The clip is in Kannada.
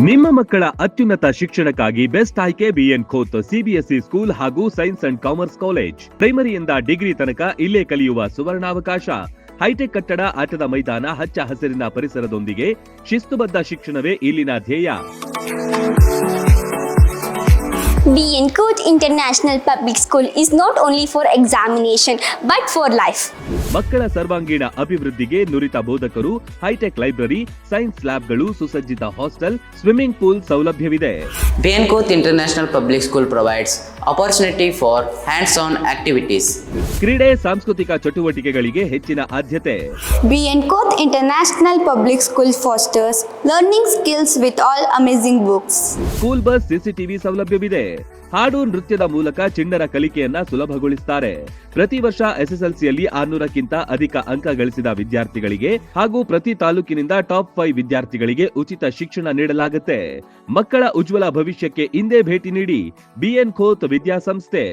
ನಿಮ್ಮ ಮಕ್ಕಳ ಅತ್ಯುನ್ನತ ಶಿಕ್ಷಣಕ್ಕಾಗಿ ಬೆಸ್ಟ್ ಆಯ್ಕೆ ಬಿಎನ್ ಖೋತ್ ಸಿಬಿಎಸ್ಇ ಸ್ಕೂಲ್ ಹಾಗೂ ಸೈನ್ಸ್ ಅಂಡ್ ಕಾಮರ್ಸ್ ಕಾಲೇಜ್. ಪ್ರೈಮರಿಯಿಂದ ಡಿಗ್ರಿ ತನಕ ಇಲ್ಲೇ ಕಲಿಯುವ ಸುವರ್ಣಾವಕಾಶ. ಹೈಟೆಕ್ ಕಟ್ಟಡ, ಆಟದ ಮೈದಾನ, ಹಚ್ಚ ಹಸಿರಿನ ಪರಿಸರದೊಂದಿಗೆ ಶಿಸ್ತುಬದ್ಧ ಶಿಕ್ಷಣವೇ ಇಲ್ಲಿನ ಧ್ಯೇಯ. BN Court International Public School is not only for examination but for life. ಮಕ್ಕಳ ಸರ್ವಾಂಗೀಣ ಅಭಿವೃದ್ಧಿಗೆ ನುರಿತ ಬೋಧಕರು, ಹೈಟೆಕ್ ಲೈಬ್ರರಿ, ಸೈನ್ಸ್ ಲ್ಯಾಬ್ಗಳು, ಸುಸಜ್ಜಿತ ಹಾಸ್ಟೆಲ್, ಸ್ವಿಮ್ಮಿಂಗ್ ಪೂಲ್ ಸೌಲಭ್ಯವಿದೆ. BN Court International Public School provides opportunity for hands-on activities. ಕ್ರೀಡೆ, ಸಾಂಸ್ಕೃತಿಕ ಚಟುವಟಿಕೆಗಳಿಗೆ ಹೆಚ್ಚಿನ ಆದ್ಯತೆ. BN Court International Public School fosters learning skills with all amazing books. School bus, CCTV ಸೌಲಭ್ಯವಿದೆ. ಹಾಡು, ನೃತ್ಯದ ಮೂಲಕ ಚಿಣ್ಣರ ಕಲಿಕೆಯನ್ನ ಸುಲಭಗೊಳಿಸುತ್ತಾರೆ. ಪ್ರತಿ ವರ್ಷ ಎಸ್ಎಸ್ಎಲ್ಸಿಯಲ್ಲಿ 600ಕ್ಕಿಂತ ಅಧಿಕ ಅಂಕ ಗಳಿಸಿದ ವಿದ್ಯಾರ್ಥಿಗಳಿಗೆ ಹಾಗೂ ಪ್ರತಿ ತಾಲೂಕಿನಿಂದ ಟಾಪ್ 5 ವಿದ್ಯಾರ್ಥಿಗಳಿಗೆ ಉಚಿತ ಶಿಕ್ಷಣ ನೀಡಲಾಗುತ್ತೆ. ಮಕ್ಕಳ ಉಜ್ವಲ ಭವಿಷ್ಯಕ್ಕೆ ಇಂದೇ ಭೇಟಿ ನೀಡಿ BN ಖೋತ್ ವಿದ್ಯಾಸಂಸ್ಥೆ.